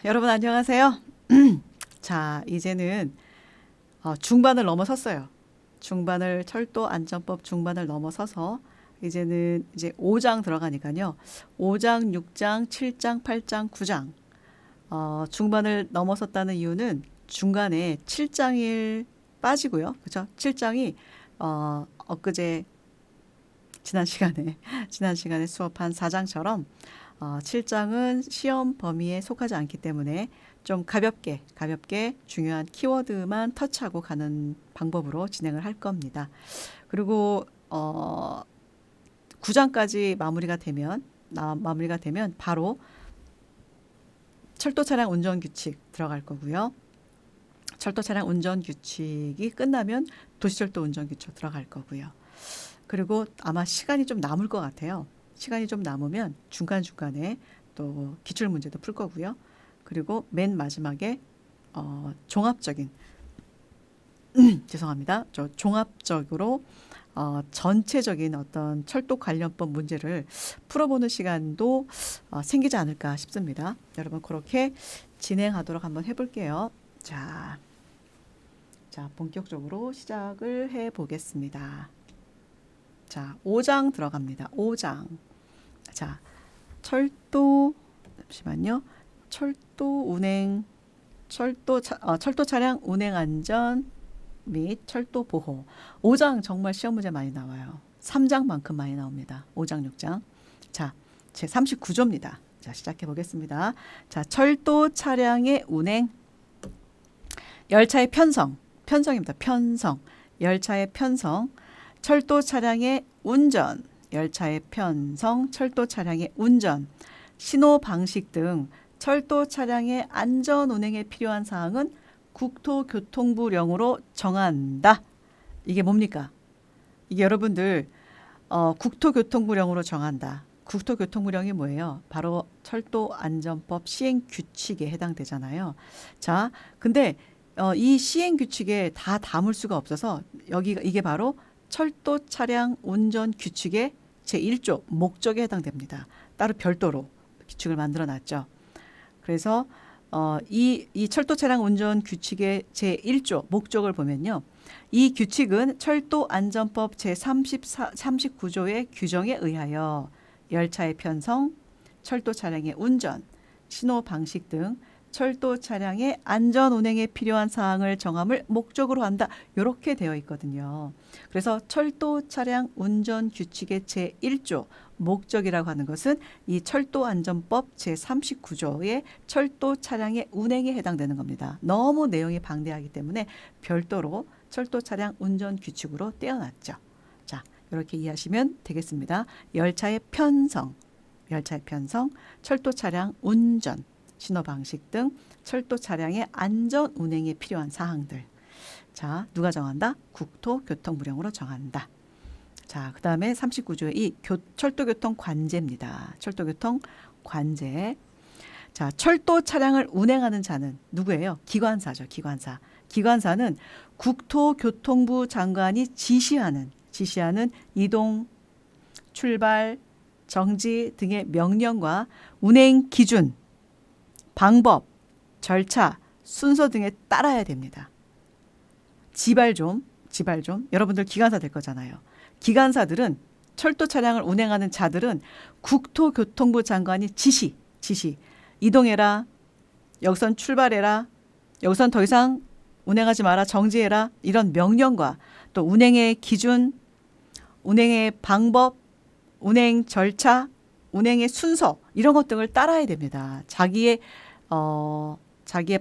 여러분 안녕하세요. 자, 이제는 중반을 넘어섰어요. 철도 안전법 중반을 넘어서서 이제는 이제 5장 들어가니까요. 5장, 6장, 7장, 8장, 9장. 중반을 넘어섰다는 이유는 중간에 7장이 빠지고요. 그렇죠? 7장이 엊그제 지난 시간에 수업한 4장처럼 7장은 시험 범위에 속하지 않기 때문에 좀 가볍게 중요한 키워드만 터치하고 가는 방법으로 진행을 할 겁니다. 그리고 9장까지 마무리가 되면 바로 철도 차량 운전 규칙 들어갈 거고요. 철도 차량 운전 규칙이 끝나면 도시철도 운전 규칙 들어갈 거고요. 그리고 아마 시간이 좀 남을 것 같아요. 시간이 좀 남으면 중간중간에 또 기출 문제도 풀 거고요. 그리고 맨 마지막에 종합적인 죄송합니다. 종합적으로 전체적인 어떤 철도 관련법 문제를 풀어보는 시간도 생기지 않을까 싶습니다. 여러분 그렇게 진행하도록 한번 해볼게요. 자, 본격적으로 시작을 해보겠습니다. 자, 5장 들어갑니다. 5장. 자, 잠시만요. 철도 차량 운행 안전 및 철도 보호. 5장 정말 시험 문제 많이 나와요. 3장만큼 많이 나옵니다. 5장, 6장. 자, 제 39조입니다. 자, 시작해 보겠습니다. 자, 철도 차량의 운행. 열차의 편성입니다. 열차의 편성. 철도 차량의 운전, 열차의 편성, 철도 차량의 운전, 신호 방식 등 철도 차량의 안전 운행에 필요한 사항은 국토교통부령으로 정한다. 이게 뭡니까? 이게 여러분들 국토교통부령으로 정한다. 국토교통부령이 뭐예요? 바로 철도안전법 시행규칙에 해당되잖아요. 자, 근데 이 시행규칙에 다 담을 수가 없어서 이게 바로 철도 차량 운전 규칙의 제1조 목적에 해당됩니다. 따로 별도로 규칙을 만들어 놨죠. 그래서 이 철도 차량 운전 규칙의 제1조 목적을 보면요. 이 규칙은 철도안전법 제39조의 규정에 의하여 열차의 편성, 철도 차량의 운전, 신호 방식 등 철도 차량의 안전 운행에 필요한 사항을 정함을 목적으로 한다. 이렇게 되어 있거든요. 그래서 철도 차량 운전 규칙의 제1조 목적이라고 하는 것은 이 철도안전법 제39조의 철도 차량의 운행에 해당되는 겁니다. 너무 내용이 방대하기 때문에 별도로 철도 차량 운전 규칙으로 떼어놨죠. 자, 이렇게 이해하시면 되겠습니다. 열차의 편성, 철도 차량 운전, 신호 방식 등 철도 차량의 안전 운행에 필요한 사항들. 자, 누가 정한다? 국토교통부령으로 정한다. 자, 그 다음에 39조의 이 철도교통 관제입니다. 철도교통 관제. 자, 철도 차량을 운행하는 자는 누구예요? 기관사죠. 기관사는 국토교통부 장관이 지시하는 이동, 출발, 정지 등의 명령과 운행 기준, 방법, 절차, 순서 등에 따라야 됩니다. 지발 좀. 여러분들 기관사 될 거잖아요. 기관사들은 철도 차량을 운행하는 자들은 국토교통부 장관이 지시. 이동해라. 여기선 출발해라. 여기선 더 이상 운행하지 마라. 정지해라. 이런 명령과 또 운행의 기준, 운행의 방법, 운행 절차, 운행의 순서 이런 것 등을 따라야 됩니다. 자기의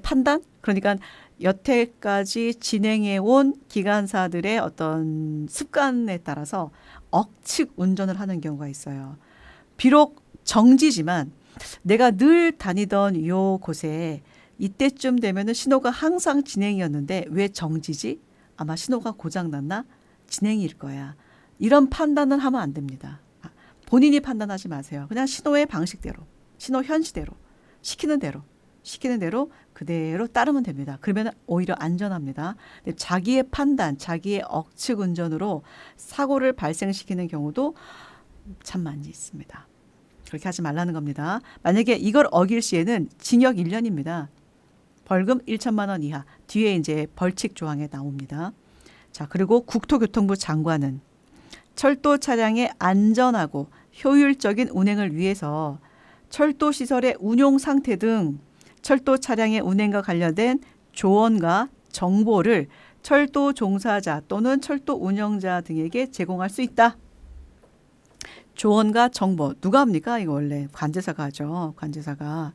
판단, 그러니까 여태까지 진행해 온 기관사들의 어떤 습관에 따라서 억측 운전을 하는 경우가 있어요. 비록 정지지만 내가 늘 다니던 요 곳에 이때쯤 되면은 신호가 항상 진행이었는데 왜 정지지? 아마 신호가 고장났나? 진행일 거야. 이런 판단은 하면 안 됩니다. 본인이 판단하지 마세요. 그냥 신호의 방식대로, 신호 현시대로, 시키는 대로 그대로 따르면 됩니다. 그러면 오히려 안전합니다. 자기의 판단, 자기의 억측 운전으로 사고를 발생시키는 경우도 참 많이 있습니다. 그렇게 하지 말라는 겁니다. 만약에 이걸 어길 시에는 징역 1년입니다. 벌금 1천만 원 이하. 뒤에 이제 벌칙 조항에 나옵니다. 자, 그리고 국토교통부 장관은 철도 차량의 안전하고 효율적인 운행을 위해서 철도 시설의 운용 상태 등 철도 차량의 운행과 관련된 조언과 정보를 철도 종사자 또는 철도 운영자 등에게 제공할 수 있다. 조언과 정보 누가 합니까? 이거 원래 관제사가 하죠. 관제사가.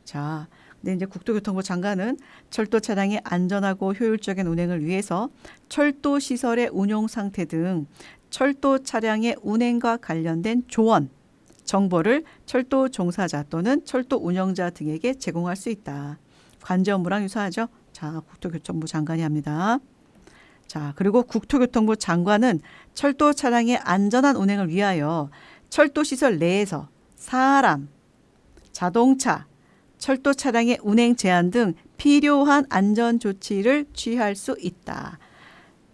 자, 근데 이제 국토교통부 장관은 철도 차량의 안전하고 효율적인 운행을 위해서 철도 시설의 운용 상태 등 철도 차량의 운행과 관련된 조언, 정보를 철도 종사자 또는 철도 운영자 등에게 제공할 수 있다. 관제 업무랑 유사하죠. 자, 국토교통부 장관이 합니다. 자, 그리고 국토교통부 장관은 철도 차량의 안전한 운행을 위하여 철도 시설 내에서 사람, 자동차, 철도 차량의 운행 제한 등 필요한 안전 조치를 취할 수 있다.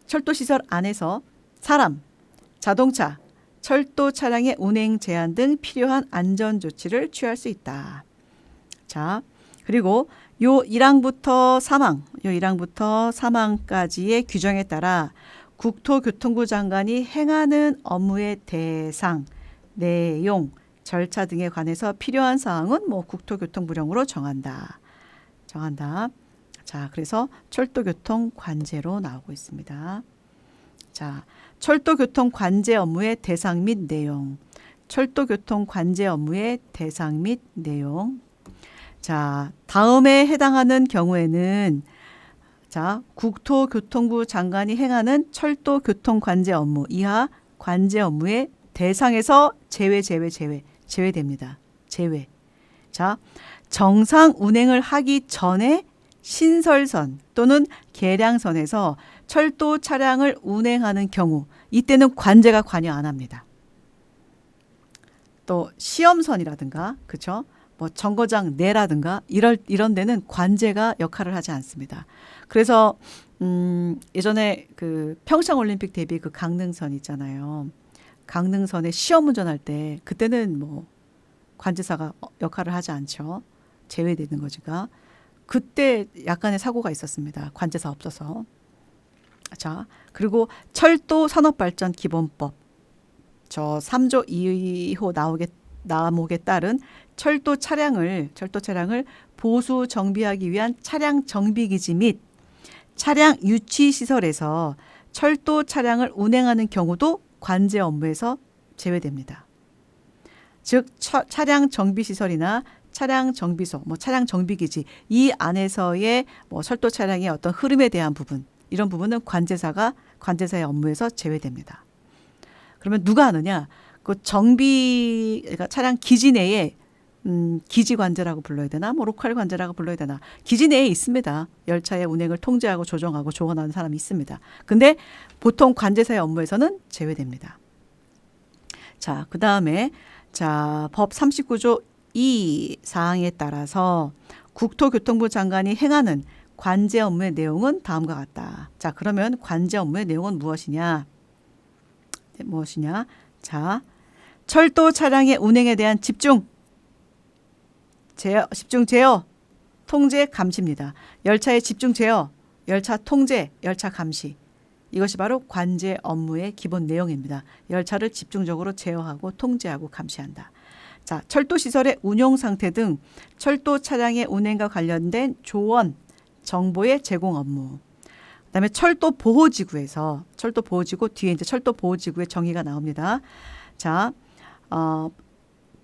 철도 시설 안에서 사람, 자동차, 철도 차량의 운행 제한 등 필요한 안전 조치를 취할 수 있다. 자, 그리고 요 1항부터 3항까지의 규정에 따라 국토교통부 장관이 행하는 업무의 대상, 내용, 절차 등에 관해서 필요한 사항은 뭐 국토교통부령으로 정한다. 자, 그래서 철도교통 관제로 나오고 있습니다. 자, 철도교통 관제 업무의 대상 및 내용. 철도교통 관제 업무의 대상 및 내용. 자, 다음에 해당하는 경우에는 자, 국토교통부 장관이 행하는 철도교통 관제 업무 이하 관제 업무의 대상에서 제외됩니다. 제외. 자, 정상 운행을 하기 전에 신설선 또는 계량선에서 철도 차량을 운행하는 경우 이때는 관제가 관여 안 합니다. 또 시험선이라든가 그렇죠? 뭐 정거장 내라든가 이런 데는 관제가 역할을 하지 않습니다. 그래서 예전에 그 평창 올림픽 대비 그 강릉선 있잖아요. 강릉선에 시험 운전할 때 그때는 뭐 관제사가 역할을 하지 않죠. 제외되는 거지가. 그때 약간의 사고가 있었습니다. 관제사 없어서. 자, 그리고 철도 산업발전 기본법 저 3조 2호 나목에 따른 철도 차량을 보수 정비하기 위한 차량 정비 기지 및 차량 유치 시설에서 철도 차량을 운행하는 경우도 관제 업무에서 제외됩니다. 즉 차량 정비 시설이나 차량 정비소, 뭐 차량 정비 기지 이 안에서의 뭐 철도 차량의 어떤 흐름에 대한 부분 이런 부분은 관제사의 업무에서 제외됩니다. 그러면 누가 하느냐? 그 정비 그러니까 차량 기지 내에 기지 관제라고 불러야 되나? 뭐 로컬 관제라고 불러야 되나? 기지 내에 있습니다. 열차의 운행을 통제하고 조정하고 조언하는 사람이 있습니다. 근데 보통 관제사의 업무에서는 제외됩니다. 자, 그다음에 자, 법 39조 2 사항에 따라서 국토교통부 장관이 행하는 관제 업무의 내용은 다음과 같다. 자, 그러면 관제 업무의 내용은 무엇이냐? 자, 철도 차량의 운행에 대한 집중 제어, 통제, 감시입니다. 열차의 집중 제어, 열차 통제, 열차 감시. 이것이 바로 관제 업무의 기본 내용입니다. 열차를 집중적으로 제어하고 통제하고 감시한다. 자, 철도 시설의 운용 상태 등 철도 차량의 운행과 관련된 조언, 정보의 제공 업무. 그다음에 철도 보호지구에서 철도 보호지구 뒤에 이제 철도 보호지구의 정의가 나옵니다. 자,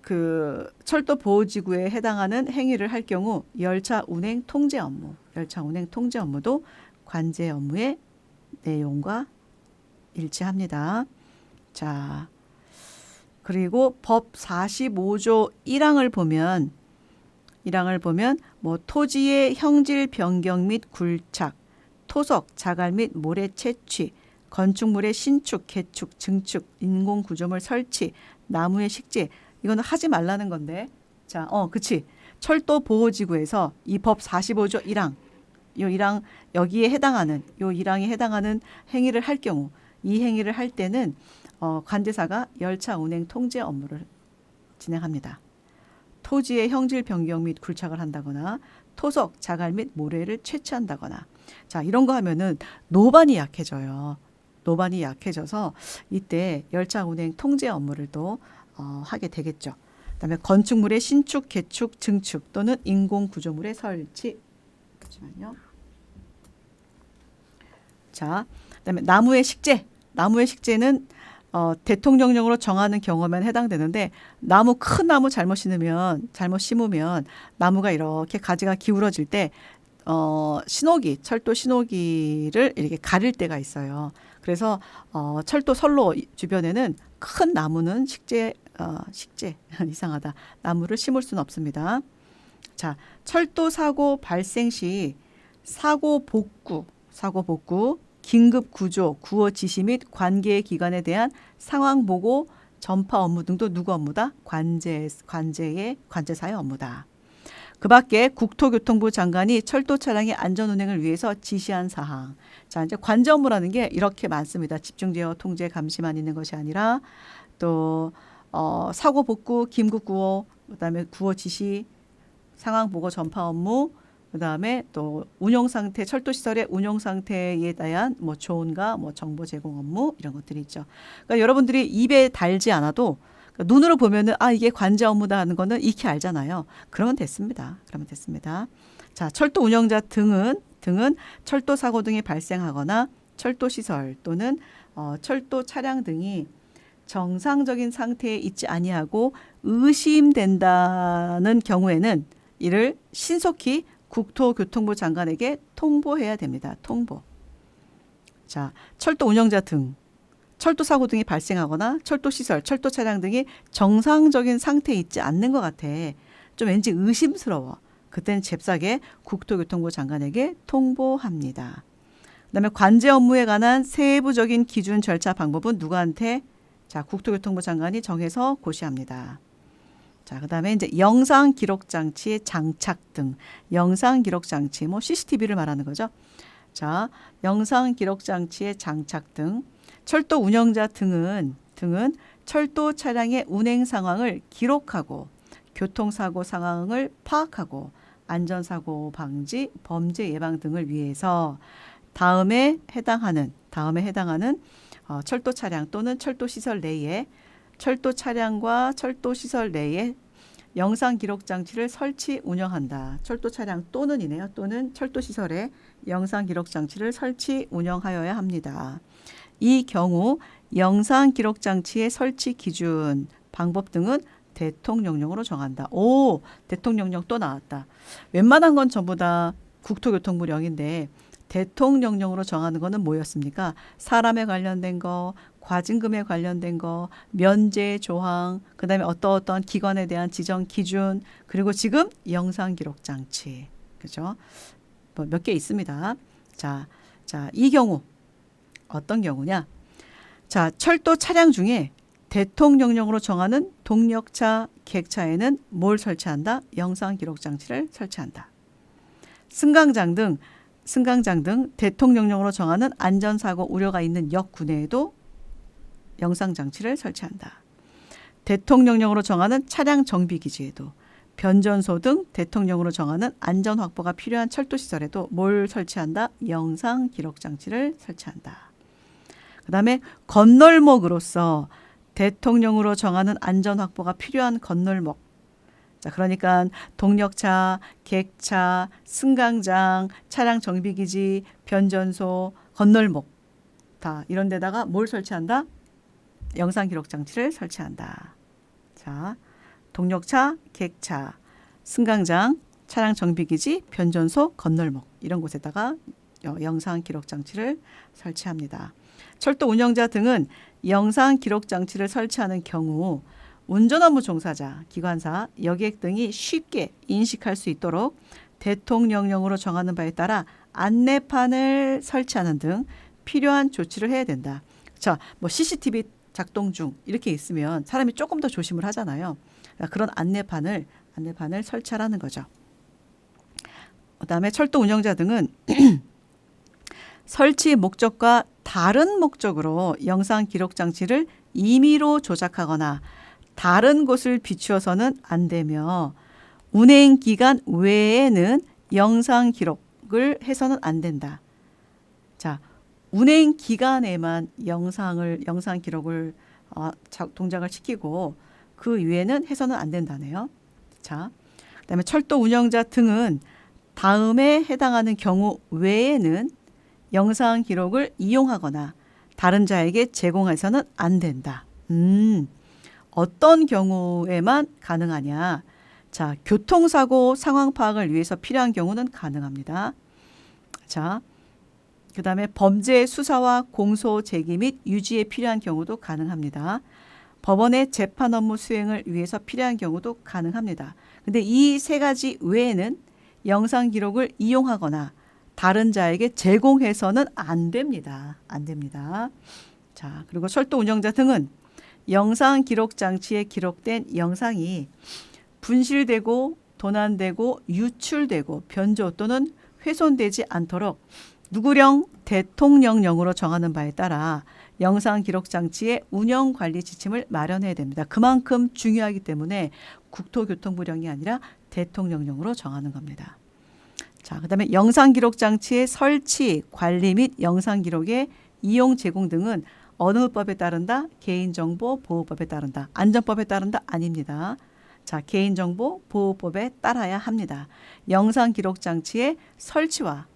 그 철도 보호지구에 해당하는 행위를 할 경우 열차 운행 통제 업무도 관제 업무의 내용과 일치합니다. 자, 그리고 법 45조 1항을 보면 뭐 토지의 형질 변경 및 굴착, 토석, 자갈 및 모래 채취, 건축물의 신축, 개축, 증축, 인공 구조물 설치, 나무의 식재 이거는 하지 말라는 건데. 자, 그치. 철도 보호지구에서 이 법 45조 1항 요 1항 여기에 해당하는 요 1항에 해당하는 행위를 할 경우 이 행위를 할 때는 관제사가 열차 운행 통제 업무를 진행합니다. 토지의 형질 변경 및 굴착을 한다거나 토속, 자갈 및 모래를 채취한다거나 자 이런 거 하면은 노반이 약해져요. 노반이 약해져서 이때 열차 운행 통제 업무를 또 하게 되겠죠. 그다음에 건축물의 신축, 개축, 증축 또는 인공 구조물의 설치. 잠시만요. 자, 그다음에 나무의 식재. 나무의 식재는 대통령령으로 정하는 경우만 해당되는데 나무 큰 나무 잘못 심으면 나무가 이렇게 가지가 기울어질 때 신호기, 철도 신호기를 이렇게 가릴 때가 있어요. 그래서 철도 선로 주변에는 큰 나무는 식재 이상하다. 나무를 심을 수는 없습니다. 자, 철도 사고 발생 시 사고 복구, 긴급 구조, 구호 지시 및 관계 기관에 대한 상황 보고 전파 업무 등도 누구 업무다? 관제사의 업무다. 그 밖에 국토교통부 장관이 철도 차량의 안전 운행을 위해서 지시한 사항. 자, 이제 관제 업무라는 게 이렇게 많습니다. 집중 제어, 통제, 감시만 있는 것이 아니라 또 사고 복구, 긴급 구호, 그다음에 구호 지시, 상황 보고 전파 업무, 그다음에 또 운영 상태, 철도 시설의 운영 상태에 대한 뭐 조언과 뭐 정보 제공 업무 이런 것들이 있죠. 그러니까 여러분들이 입에 달지 않아도 그러니까 눈으로 보면은 이게 관제 업무다 하는 거는 익히 알잖아요. 그러면 됐습니다. 자, 철도 운영자 등은 철도 사고 등이 발생하거나 철도 시설 또는 철도 차량 등이 정상적인 상태에 있지 아니하고 의심된다는 경우에는 이를 신속히 국토교통부 장관에게 통보해야 됩니다. 통보. 자, 철도 운영자 등 철도 사고 등이 발생하거나 철도 시설, 철도 차량 등이 정상적인 상태에 있지 않는 것 같아. 좀 왠지 의심스러워. 그때는 잽싸게 국토교통부 장관에게 통보합니다. 그다음에 관제 업무에 관한 세부적인 기준 절차 방법은 누구한테? 자, 국토교통부 장관이 정해서 고시합니다. 자, 그다음에 이제 영상 기록 장치의 장착 등 영상 기록 장치 뭐 CCTV를 말하는 거죠. 자, 영상 기록 장치의 장착 등 철도 운영자 등은 철도 차량의 운행 상황을 기록하고 교통사고 상황을 파악하고 안전사고 방지, 범죄 예방 등을 위해서 다음에 해당하는 철도 차량 또는 철도 시설 내에 철도 차량과 철도 시설 내에 영상 기록 장치를 설치 운영한다. 철도 차량 또는이네요. 또는 철도 시설에 영상 기록 장치를 설치 운영하여야 합니다. 이 경우 영상 기록 장치의 설치 기준, 방법 등은 대통령령으로 정한다. 오, 대통령령 또 나왔다. 웬만한 건 전부 다 국토교통부령인데 대통령령으로 정하는 거는 뭐였습니까? 사람에 관련된 거, 과징금에 관련된 거, 면제 조항, 그다음에 어떠한 기관에 대한 지정 기준, 그리고 지금 영상 기록 장치. 그죠? 뭐 몇 개 있습니다. 자, 이 경우 어떤 경우냐? 자, 철도 차량 중에 대통령령으로 정하는 동력차, 객차에는 뭘 설치한다? 영상 기록 장치를 설치한다. 승강장 등 대통령령으로 정하는 안전사고 우려가 있는 역 구내에도 영상 장치를 설치한다. 대통령령으로 정하는 차량 정비 기지에도, 변전소 등 대통령령으로 정하는 안전 확보가 필요한 철도 시설에도 뭘 설치한다? 영상 기록 장치를 설치한다. 그다음에 건널목으로서 대통령으로 정하는 안전 확보가 필요한 건널목. 자, 그러니까 동력차, 객차, 승강장, 차량 정비기지, 변전소, 건널목 다 이런 데다가 뭘 설치한다? 영상 기록 장치를 설치한다. 자, 동력차, 객차, 승강장, 차량 정비기지, 변전소, 건널목 이런 곳에다가 영상 기록 장치를 설치합니다. 철도 운영자 등은 영상 기록 장치를 설치하는 경우 운전 업무 종사자, 기관사, 여객 등이 쉽게 인식할 수 있도록 대통령령으로 정하는 바에 따라 안내판을 설치하는 등 필요한 조치를 해야 된다. 자, 뭐 CCTV 작동 중 이렇게 있으면 사람이 조금 더 조심을 하잖아요. 그런 안내판을 설치하라는 거죠. 그다음에 철도 운영자 등은 설치 목적과 다른 목적으로 영상 기록 장치를 임의로 조작하거나 다른 곳을 비추어서는 안 되며 운행 기간 외에는 영상 기록을 해서는 안 된다. 자, 운행 기간에만 영상 기록을 동작을 시키고 그 이외에는 해서는 안 된다네요. 자, 그다음에 철도 운영자 등은 다음에 해당하는 경우 외에는 영상 기록을 이용하거나 다른 자에게 제공해서는 안 된다. 어떤 경우에만 가능하냐? 자, 교통사고 상황 파악을 위해서 필요한 경우는 가능합니다. 자, 그 다음에 범죄 수사와 공소 제기 및 유지에 필요한 경우도 가능합니다. 법원의 재판 업무 수행을 위해서 필요한 경우도 가능합니다. 근데 이 세 가지 외에는 영상 기록을 이용하거나 다른 자에게 제공해서는 안 됩니다. 안 됩니다. 자, 그리고 철도 운영자 등은 영상 기록 장치에 기록된 영상이 분실되고 도난되고 유출되고 변조 또는 훼손되지 않도록 누구령 대통령령으로 정하는 바에 따라 영상 기록 장치의 운영 관리 지침을 마련해야 됩니다. 그만큼 중요하기 때문에 국토교통부령이 아니라 대통령령으로 정하는 겁니다. 자, 그다음에 영상 기록 장치의 설치, 관리 및 영상 기록의 이용 제공 등은 어느 법에 따른다? 개인정보 보호법에 따른다. 안전법에 따른다? 아닙니다. 자, 개인정보 보호법에 따라야 합니다. 영상 기록 장치의 설치와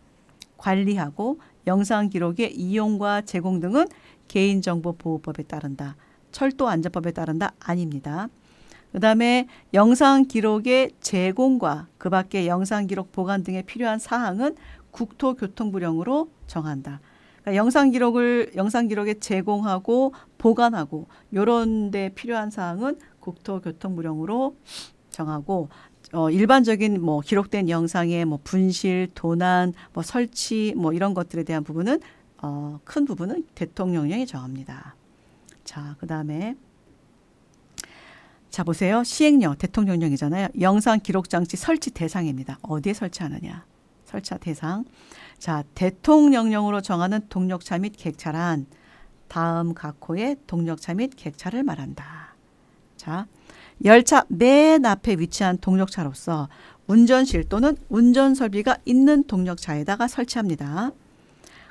관리하고 영상 기록의 이용과 제공 등은 개인정보 보호법에 따른다. 철도 안전법에 따른다? 아닙니다. 그 다음에 영상 기록의 제공과 그 밖에 영상 기록 보관 등에 필요한 사항은 국토교통부령으로 정한다. 그러니까 영상 기록에 제공하고 보관하고 요런 데 필요한 사항은 국토교통부령으로 정하고 일반적인 뭐 기록된 영상의 뭐 분실, 도난, 뭐 설치 뭐 이런 것들에 대한 부분은 큰 부분은 대통령령이 정합니다. 자, 그다음에 자 보세요. 시행령 대통령령이잖아요. 영상 기록 장치 설치 대상입니다. 어디에 설치하느냐? 설치 대상. 자, 대통령령으로 정하는 동력차 및 객차란 다음 각호의 동력차 및 객차를 말한다. 자, 열차 맨 앞에 위치한 동력차로서 운전실 또는 운전설비가 있는 동력차에다가 설치합니다.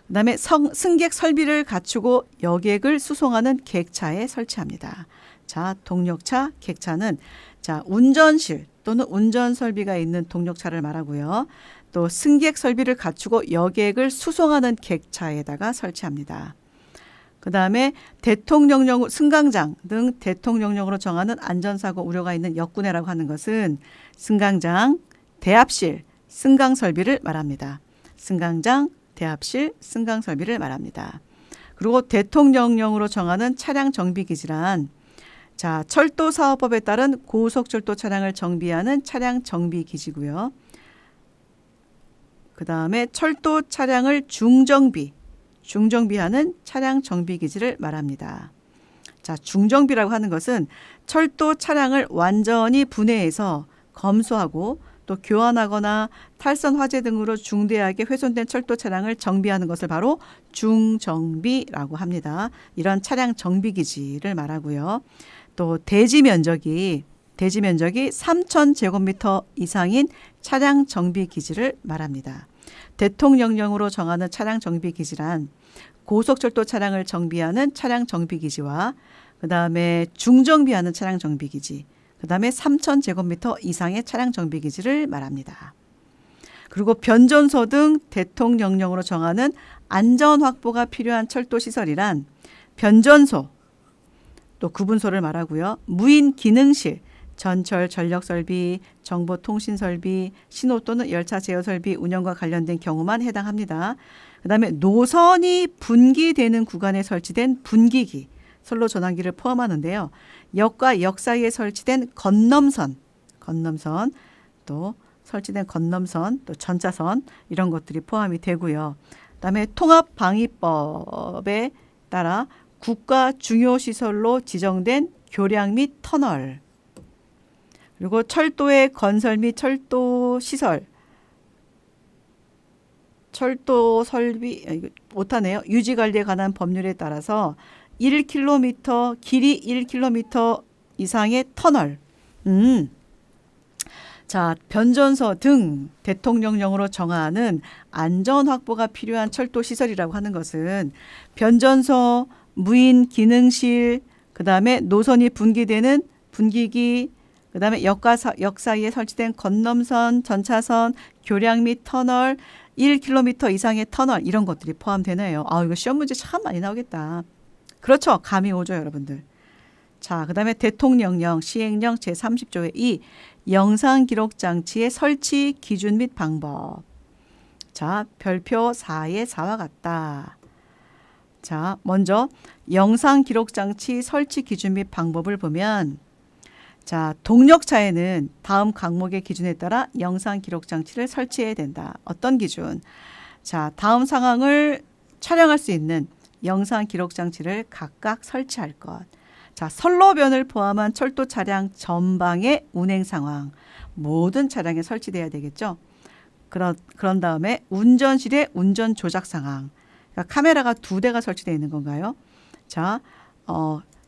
그 다음에 승객 설비를 갖추고 여객을 수송하는 객차에 설치합니다. 자, 동력차, 객차는 자, 운전실 또는 운전설비가 있는 동력차를 말하고요. 또 승객 설비를 갖추고 여객을 수송하는 객차에다가 설치합니다. 그 다음에 대통령령, 승강장 등 대통령령으로 정하는 안전사고 우려가 있는 역군해라고 하는 것은 승강장, 대합실, 승강설비를 말합니다. 승강장, 대합실, 승강설비를 말합니다. 그리고 대통령령으로 정하는 차량 정비기지란 자, 철도사업법에 따른 고속철도 차량을 정비하는 차량 정비기지고요. 그 다음에 철도 차량을 중정비하는 차량 정비기지를 말합니다. 자, 중정비라고 하는 것은 철도 차량을 완전히 분해해서 검수하고 또 교환하거나 탈선 화재 등으로 중대하게 훼손된 철도 차량을 정비하는 것을 바로 중정비라고 합니다. 이런 차량 정비기지를 말하고요. 또 대지 면적이 3,000제곱미터 이상인 차량 정비기지를 말합니다. 대통령령으로 정하는 차량 정비기지란 고속철도 차량을 정비하는 차량 정비기지와 그 다음에 중정비하는 차량 정비기지, 그 다음에 3,000제곱미터 이상의 차량 정비기지를 말합니다. 그리고 변전소 등 대통령령으로 정하는 안전 확보가 필요한 철도 시설이란 변전소, 또 구분소를 말하고요. 무인 기능실, 전철 전력 설비, 정보통신 설비, 신호 또는 열차 제어 설비 운영과 관련된 경우만 해당합니다. 그다음에 노선이 분기되는 구간에 설치된 분기기, 선로 전환기를 포함하는데요. 역과 역 사이에 설치된 건넘선, 또 설치된 건넘선, 또 전차선 이런 것들이 포함이 되고요. 그다음에 통합방위법에 따라 국가 중요 시설로 지정된 교량 및 터널, 그리고 철도의 건설 및 철도 시설, 철도 설비 못하네요. 유지 관리에 관한 법률에 따라서 1km 길이 1km 이상의 터널. 자, 변전소 등 대통령령으로 정하는 안전 확보가 필요한 철도 시설이라고 하는 것은 변전소, 무인 기능실, 그다음에 노선이 분기되는 분기기, 그다음에 역 사이에 설치된 건너선, 전차선, 교량 및 터널, 1km 이상의 터널 이런 것들이 포함되네요. 아, 이거 시험 문제 참 많이 나오겠다. 그렇죠. 감이 오죠, 여러분들. 자, 그다음에 대통령령 시행령 제30조의 2 영상 기록 장치의 설치 기준 및 방법. 자, 별표 4의 4와 같다. 자, 먼저 영상 기록 장치 설치 기준 및 방법을 보면 자, 동력차에는 다음 항목의 기준에 따라 영상 기록 장치를 설치해야 된다. 어떤 기준? 자, 다음 상황을 촬영할 수 있는 영상 기록 장치를 각각 설치할 것. 자, 선로변을 포함한 철도 차량 전방의 운행 상황. 모든 차량에 설치돼야 되겠죠. 그런 다음에 운전실의 운전 조작 상황. 그러니까 카메라가 2대가 설치되어 있는 건가요? 자,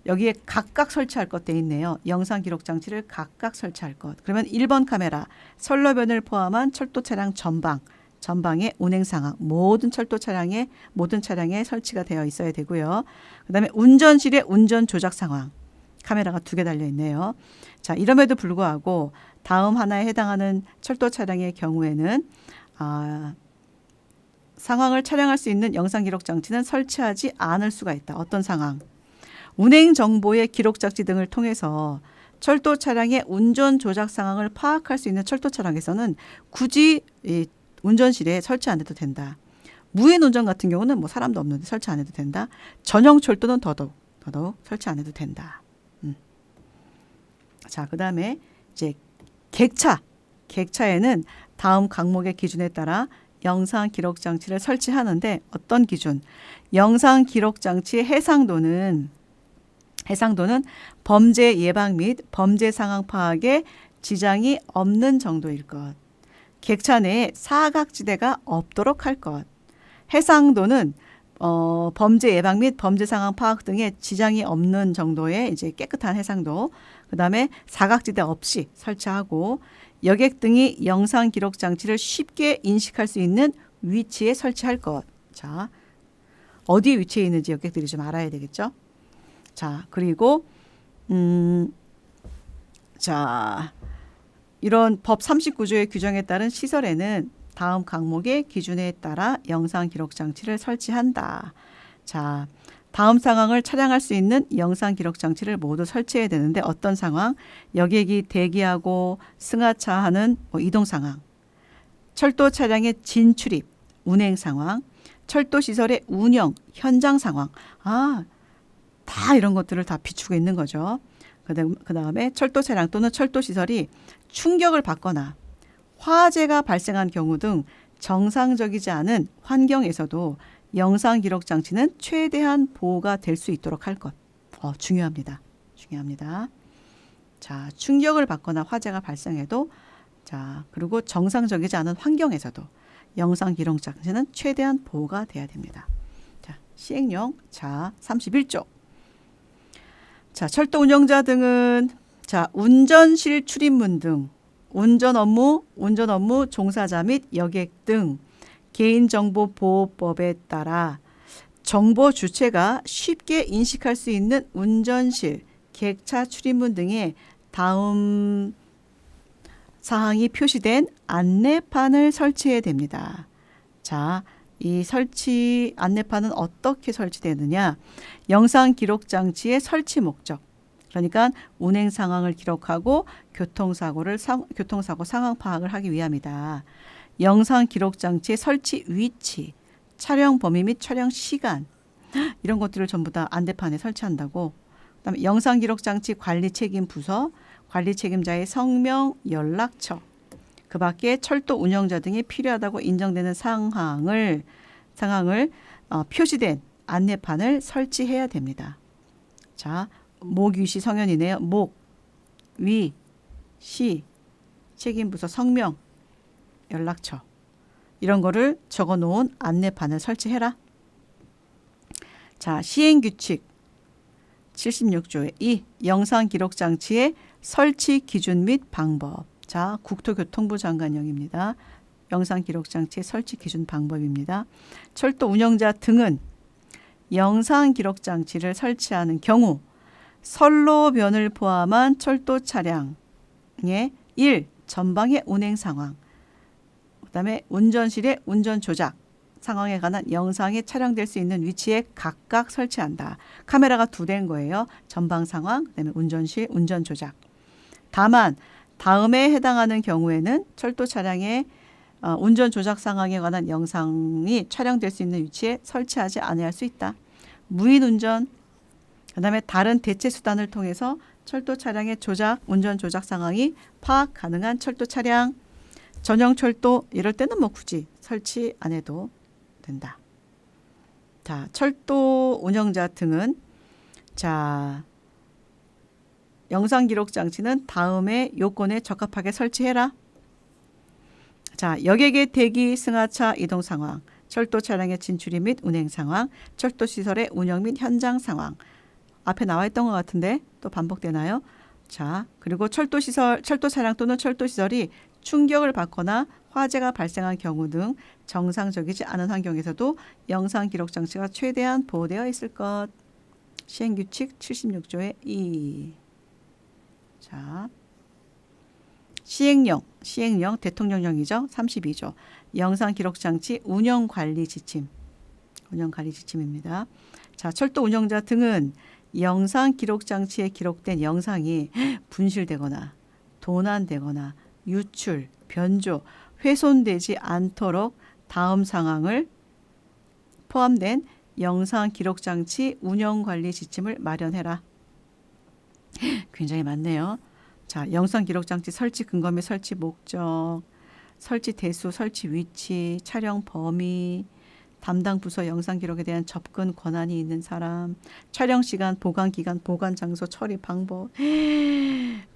여기에 각각 설치할 것 돼 있네요. 영상 기록 장치를 각각 설치할 것. 그러면 1번 카메라, 선로변을 포함한 철도 차량 전방의 운행 상황, 모든 차량에 설치가 되어 있어야 되고요. 그다음에 운전실의 운전 조작 상황, 카메라가 2개 달려 있네요. 자, 이럼에도 불구하고 다음 하나에 해당하는 철도 차량의 경우에는 상황을 촬영할 수 있는 영상 기록 장치는 설치하지 않을 수가 있다. 어떤 상황? 운행 정보의 기록 장치 등을 통해서 철도 차량의 운전 조작 상황을 파악할 수 있는 철도 차량에서는 굳이 운전실에 설치 안 해도 된다. 무인 운전 같은 경우는 뭐 사람도 없는데 설치 안 해도 된다. 전용 철도는 더더욱 설치 안 해도 된다. 자, 그다음에 이제 객차에는 다음 항목의 기준에 따라 영상 기록 장치를 설치하는데 어떤 기준? 영상 기록 장치의 해상도는 범죄 예방 및 범죄 상황 파악에 지장이 없는 정도일 것. 객차 내에 사각지대가 없도록 할 것. 해상도는 범죄 예방 및 범죄 상황 파악 등에 지장이 없는 정도의 이제 깨끗한 해상도. 그다음에 사각지대 없이 설치하고 여객 등이 영상 기록 장치를 쉽게 인식할 수 있는 위치에 설치할 것. 자, 어디에 위치해 있는지 여객들이 좀 알아야 되겠죠. 자, 그리고 자, 이런 법 39조의 규정에 따른 시설에는 다음 항목의 기준에 따라 영상 기록 장치를 설치한다. 자, 다음 상황을 촬영할 수 있는 영상 기록 장치를 모두 설치해야 되는데 어떤 상황? 여객이 대기하고 승하차하는 이동 상황, 철도 차량의 진출입, 운행 상황, 철도 시설의 운영, 현장 상황. 다 이런 것들을 다 비추고 있는 거죠. 그다음에 철도 차량 또는 철도 시설이 충격을 받거나 화재가 발생한 경우 등 정상적이지 않은 환경에서도 영상 기록 장치는 최대한 보호가 될 수 있도록 할 것. 중요합니다. 자, 충격을 받거나 화재가 발생해도 자, 그리고 정상적이지 않은 환경에서도 영상 기록 장치는 최대한 보호가 돼야 됩니다. 자, 시행령 자, 31조. 자, 철도 운영자 등은 자, 운전실 출입문 등 운전 업무 종사자 및 여객 등 개인정보보호법에 따라 정보 주체가 쉽게 인식할 수 있는 운전실, 객차 출입문 등의 다음 사항이 표시된 안내판을 설치해야 됩니다. 자, 이 설치 안내판은 어떻게 설치되느냐? 영상 기록 장치의 설치 목적. 그러니까 운행 상황을 기록하고 교통사고 상황 파악을 하기 위함이다. 영상 기록 장치의 설치 위치, 촬영 범위 및 촬영 시간 이런 것들을 전부 다 안내판에 설치한다고. 그다음에 영상 기록 장치 관리 책임 부서, 관리 책임자의 성명, 연락처. 그 밖에 철도 운영자 등이 필요하다고 인정되는 상황을 표시된 안내판을 설치해야 됩니다. 자, 목, 위, 시, 성현이네요. 목, 위, 시, 책임부서, 성명, 연락처 이런 거를 적어놓은 안내판을 설치해라. 자, 시행규칙 76조의 2. 영상 기록 장치의 설치 기준 및 방법. 자, 국토교통부 장관령입니다. 영상 기록 장치의 설치 기준 방법입니다. 철도 운영자 등은 영상 기록 장치를 설치하는 경우 선로변을 포함한 철도 차량의 1. 전방의 운행 상황, 그다음에 운전실의 운전 조작 상황에 관한 영상이 촬영될 수 있는 위치에 각각 설치한다. 카메라가 2대인 거예요. 전방 상황, 그다음에 운전실, 운전 조작. 다만 다음에 해당하는 경우에는 철도 차량의 운전 조작 상황에 관한 영상이 촬영될 수 있는 위치에 설치하지 않아야 할 수 있다. 무인 운전, 그다음에 다른 대체 수단을 통해서 철도 차량의 조작, 운전 조작 상황이 파악 가능한 철도 차량, 전용 철도 이럴 때는 뭐 굳이 설치 안 해도 된다. 자, 철도 운영자 등은 자, 영상 기록 장치는 다음의 요건에 적합하게 설치해라. 자, 여객의 대기, 승하차 이동 상황, 철도 차량의 진출입 및 운행 상황, 철도 시설의 운영 및 현장 상황. 앞에 나와 있던 것 같은데 또 반복되나요? 자, 그리고 철도 시설, 철도 차량 또는 철도 시설이 충격을 받거나 화재가 발생한 경우 등 정상적이지 않은 환경에서도 영상 기록 장치가 최대한 보호되어 있을 것. 시행규칙 76조의 2. 자, 시행령 대통령령이죠. 32조. 영상 기록 장치 운영 관리 지침. 운영 관리 지침입니다. 자, 철도 운영자 등은 영상 기록 장치에 기록된 영상이 분실되거나 도난되거나 유출, 변조, 훼손되지 않도록 다음 상황을 포함된 영상 기록 장치 운영 관리 지침을 마련해라. 굉장히 많네요. 자, 영상 기록 장치 설치 근거 및 설치 목적, 설치 대수, 설치 위치, 촬영 범위, 담당 부서 영상 기록에 대한 접근 권한이 있는 사람, 촬영 시간, 보관 기간, 보관 장소, 처리 방법.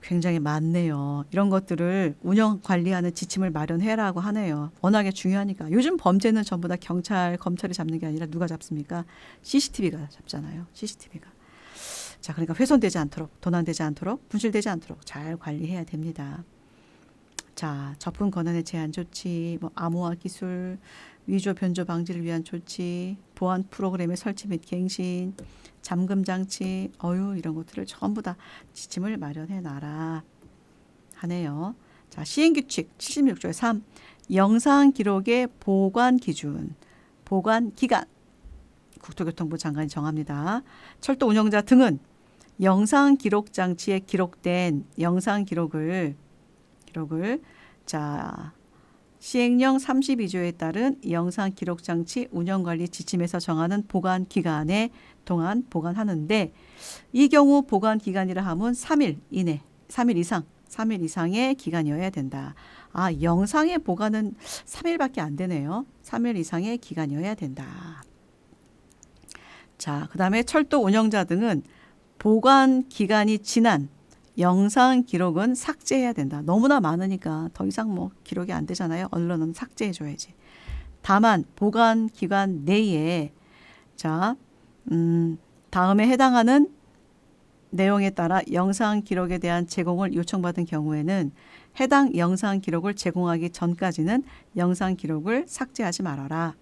굉장히 많네요. 이런 것들을 운영 관리하는 지침을 마련해라고 하네요. 워낙에 중요하니까. 요즘 범죄는 전부 다 경찰, 검찰이 잡는 게 아니라 누가 잡습니까? CCTV가 잡잖아요. CCTV가. 자, 그러니까 훼손되지 않도록, 도난되지 않도록, 분실되지 않도록 잘 관리해야 됩니다. 자, 접근 권한의 제한 조치, 뭐 암호화 기술, 위조 변조 방지를 위한 조치, 보안 프로그램의 설치 및 갱신, 잠금 장치, 이런 것들을 전부 다 지침을 마련해 놔라 하네요. 자, 시행규칙 76조의 3. 영상 기록의 보관 기준, 보관 기간. 국토교통부 장관이 정합니다. 철도 운영자 등은 영상 기록 장치에 기록된 영상 기록을 자, 시행령 32조에 따른 영상 기록 장치 운영 관리 지침에서 정하는 보관 기간에 동안 보관하는데, 이 경우 보관 기간이라 하면 3일 이내, 3일 이상, 3일 이상의 기간이어야 된다. 아, 영상의 보관은 3일밖에 안 되네요. 3일 이상의 기간이어야 된다. 자, 그다음에 철도 운영자 등은 보관 기간이 지난 영상 기록은 삭제해야 된다. 너무나 많으니까 더 이상 뭐 기록이 안 되잖아요. 언론은 삭제해줘야지. 다만 보관 기간 내에 자, 다음에 해당하는 내용에 따라 영상 기록에 대한 제공을 요청받은 경우에는 해당 영상 기록을 제공하기 전까지는 영상 기록을 삭제하지 말아라.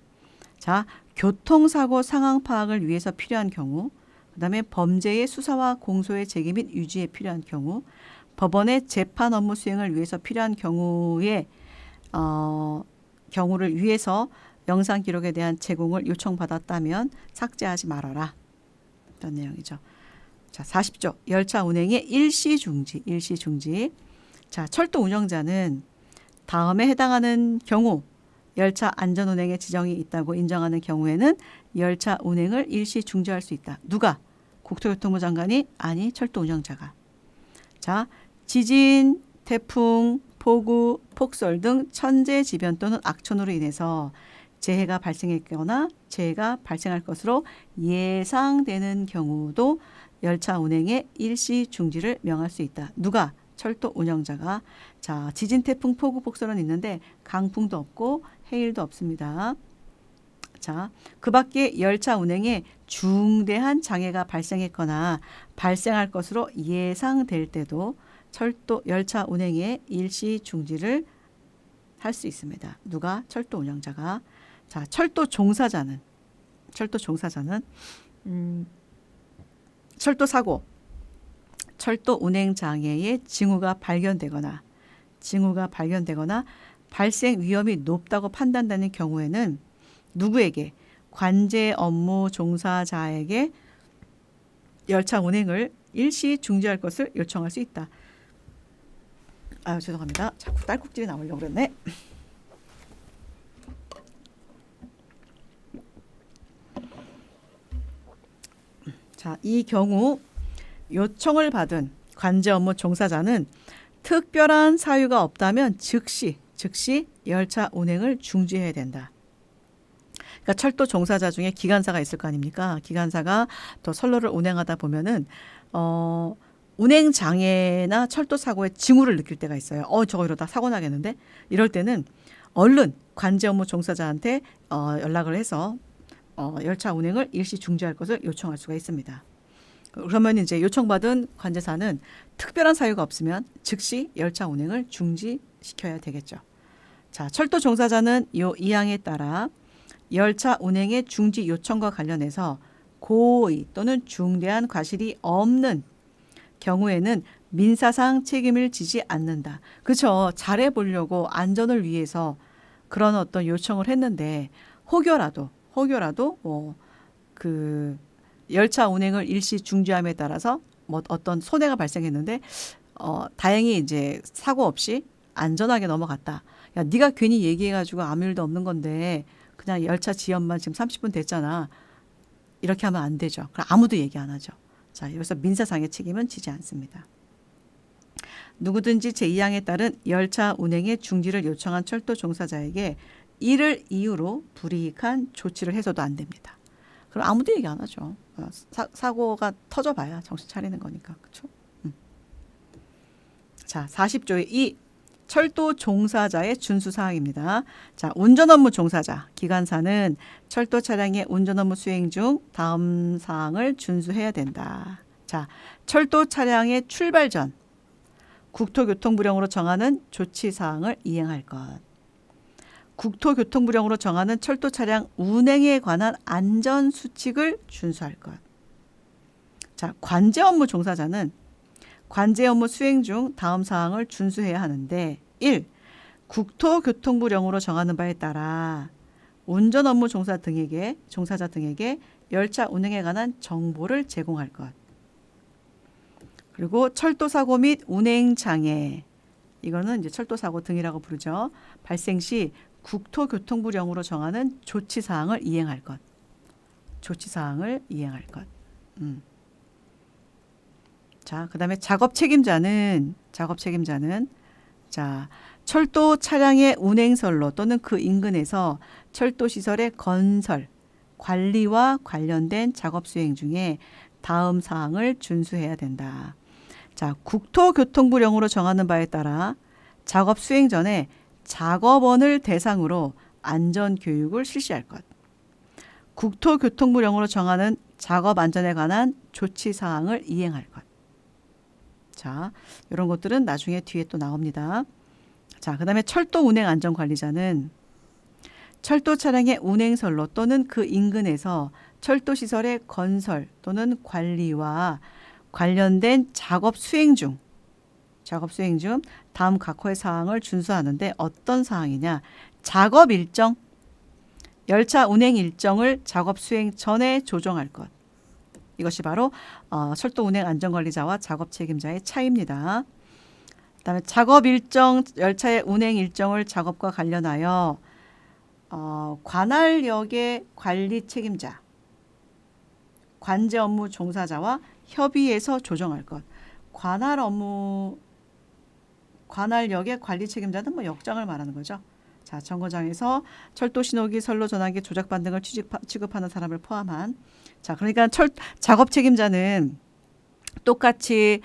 자, 교통사고 상황 파악을 위해서 필요한 경우, 그다음에 범죄의 수사와 공소의 제기 및 유지에 필요한 경우, 법원의 재판 업무 수행을 위해서 필요한 경우에 경우를 위해서 영상 기록에 대한 제공을 요청받았다면 삭제하지 말아라. 이런 내용이죠. 자, 40조 열차 운행의 일시 중지. 자, 철도 운영자는 다음에 해당하는 경우 열차 안전 운행의 지정이 있다고 인정하는 경우에는 열차 운행을 일시 중지할 수 있다. 누가? 국토교통부 장관이? 아니, 철도 운영자가. 자, 지진, 태풍, 폭우, 폭설 등 천재지변 또는 악천후로 인해서 재해가 발생했거나 재해가 발생할 것으로 예상되는 경우도 열차 운행의 일시 중지를 명할 수 있다. 누가? 철도 운영자가. 자, 지진, 태풍, 폭우, 폭설은 있는데 강풍도 없고 해일도 없습니다. 자, 그 밖에 열차 운행에 중대한 장애가 발생했거나 발생할 것으로 예상될 때도 철도 열차 운행에 일시 중지를 할 수 있습니다. 누가? 철도 운영자가. 자, 철도 종사자는 철도 사고, 철도 운행 장애의 징후가 발견되거나 발생 위험이 높다고 판단되는 경우에는 누구에게? 관제 업무 종사자에게 열차 운행을 일시 중지할 것을 요청할 수 있다. 아, 죄송합니다. 자꾸 딸꾹질이 나오려고 그랬네. 자, 이 경우 요청을 받은 관제 업무 종사자는 특별한 사유가 없다면 즉시 열차 운행을 중지해야 된다. 그러니까 철도 종사자 중에 기관사가 있을 거 아닙니까? 기관사가 또 선로를 운행하다 보면은 운행 장애나 철도 사고의 징후를 느낄 때가 있어요. 저거 이러다 사고 나겠는데? 이럴 때는 얼른 관제 업무 종사자한테 연락을 해서 열차 운행을 일시 중지할 것을 요청할 수가 있습니다. 그러면 이제 요청받은 관제사는 특별한 사유가 없으면 즉시 열차 운행을 중지시켜야 되겠죠. 자, 철도 종사자는 이 항에 따라 열차 운행의 중지 요청과 관련해서 고의 또는 중대한 과실이 없는 경우에는 민사상 책임을 지지 않는다. 그렇죠. 잘해보려고 안전을 위해서 그런 어떤 요청을 했는데 혹여라도 그 열차 운행을 일시 중지함에 따라서 뭐 어떤 손해가 발생했는데 다행히 이제 사고 없이 안전하게 넘어갔다. 야, 네가 괜히 얘기해가지고 아무 일도 없는 건데 그냥 열차 지연만 지금 30분 됐잖아. 이렇게 하면 안 되죠. 그럼 아무도 얘기 안 하죠. 자, 여기서 민사상의 책임은 지지 않습니다. 누구든지 제2항에 따른 열차 운행의 중지를 요청한 철도 종사자에게 이를 이유로 불이익한 조치를 해서도 안 됩니다. 그럼 아무도 얘기 안 하죠. 사고가 터져봐야 정신 차리는 거니까. 그렇죠? 자, 40조의 2. 철도 종사자의 준수사항입니다. 자, 운전 업무 종사자, 기관사는 철도 차량의 운전 업무 수행 중 다음 사항을 준수해야 된다. 자, 철도 차량의 출발 전 국토교통부령으로 정하는 조치사항을 이행할 것. 국토교통부령으로 정하는 철도 차량 운행에 관한 안전수칙을 준수할 것. 자, 관제 업무 종사자는 관제 업무 수행 중 다음 사항을 준수해야 하는데 1. 국토교통부령으로 정하는 바에 따라 운전 업무 종사자 등에게 열차 운행에 관한 정보를 제공할 것. 그리고 철도 사고 및 운행 장애, 이거는 이제 철도 사고 등이라고 부르죠. 발생 시 국토교통부령으로 정하는 조치사항을 이행할 것. 자, 그다음에 작업 책임자는 자, 철도 차량의 운행선로 또는 그 인근에서 철도 시설의 건설, 관리와 관련된 작업 수행 중에 다음 사항을 준수해야 된다. 자, 국토교통부령으로 정하는 바에 따라 작업 수행 전에 작업원을 대상으로 안전교육을 실시할 것. 국토교통부령으로 정하는 작업 안전에 관한 조치사항을 이행할 것. 자, 이런 것들은 나중에 뒤에 또 나옵니다. 자, 그 다음에 철도 운행 안전관리자는 철도 차량의 운행선로 또는 그 인근에서 철도 시설의 건설 또는 관리와 관련된 작업 수행 중 다음 각호의 사항을 준수하는데 어떤 사항이냐? 작업 일정, 열차 운행 일정을 작업 수행 전에 조정할 것. 이것이 바로 철도 운행 안전관리자와 작업 책임자의 차이입니다. 그다음에 작업 일정, 열차의 운행 일정을 작업과 관련하여 관할역의 관리 책임자, 관제 업무 종사자와 협의해서 조정할 것. 관할역의 관리 책임자는 뭐 역장을 말하는 거죠. 자, 정거장에서 철도 신호기, 선로 전환기, 조작반 등을 취급하는 사람을 포함한. 자, 그러니까 작업 책임자는 똑같이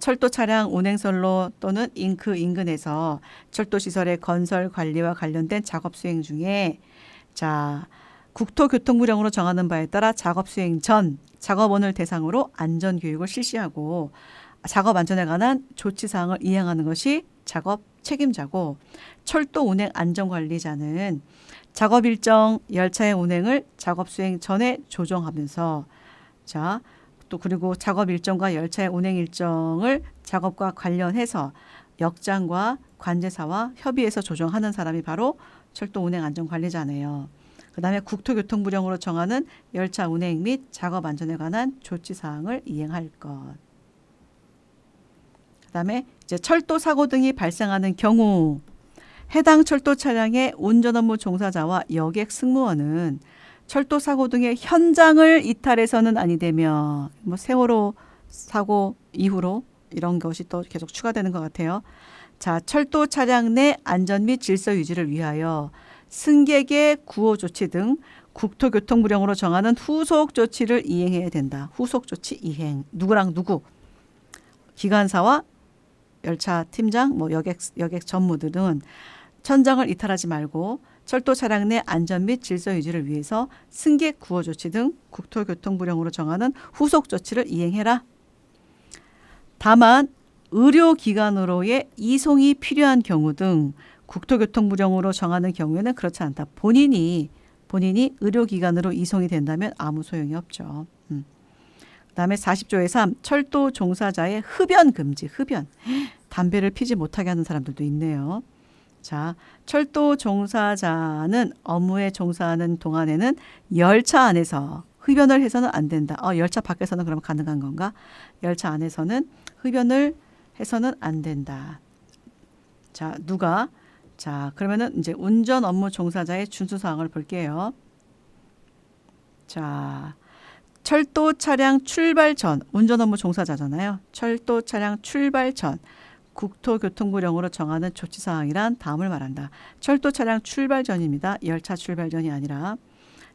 철도 차량 운행선로 또는 그 인근에서 철도 시설의 건설 관리와 관련된 작업 수행 중에 자, 국토교통부령으로 정하는 바에 따라 작업 수행 전 작업원을 대상으로 안전교육을 실시하고 작업 안전에 관한 조치사항을 이행하는 것이 작업 책임자고, 철도 운행 안전관리자는 작업 일정, 열차의 운행을 작업 수행 전에 조정하면서, 자, 또 그리고 작업 일정과 열차의 운행 일정을 작업과 관련해서 역장과 관제사와 협의해서 조정하는 사람이 바로 철도 운행 안전관리자네요. 그 다음에 국토교통부령으로 정하는 열차 운행 및 작업 안전에 관한 조치사항을 이행할 것. 그 다음에 이제 철도 사고 등이 발생하는 경우 해당 철도 차량의 운전 업무 종사자와 여객 승무원은 철도 사고 등의 현장을 이탈해서는 아니 되며, 뭐 세월호 사고 이후로 이런 것이 또 계속 추가되는 것 같아요. 자, 철도 차량 내 안전 및 질서 유지를 위하여 승객의 구호 조치 등 국토교통부령으로 정하는 후속 조치를 이행해야 된다. 후속 조치 이행. 누구랑 누구? 기관사와 열차 팀장, 뭐 여객 전무들은 천장을 이탈하지 말고 철도 차량 내 안전 및 질서 유지를 위해서 승객 구호 조치 등 국토교통부령으로 정하는 후속 조치를 이행해라. 다만 의료기관으로의 이송이 필요한 경우 등 국토교통부령으로 정하는 경우에는 그렇지 않다. 본인이 의료기관으로 이송이 된다면 아무 소용이 없죠. 그다음에 40조의 3 철도 종사자의 흡연 금지. 흡연. 담배를 피지 못하게 하는 사람들도 있네요. 자, 철도 종사자는 업무에 종사하는 동안에는 열차 안에서 흡연을 해서는 안 된다. 열차 밖에서는 그럼 가능한 건가? 열차 안에서는 흡연을 해서는 안 된다. 자, 누가? 자, 그러면은 이제 운전 업무 종사자의 준수 사항을 볼게요. 자, 철도 차량 출발 전 운전 업무 종사자잖아요. 철도 차량 출발 전 국토교통부령으로 정하는 조치사항이란 다음을 말한다. 철도 차량 출발 전입니다. 열차 출발 전이 아니라.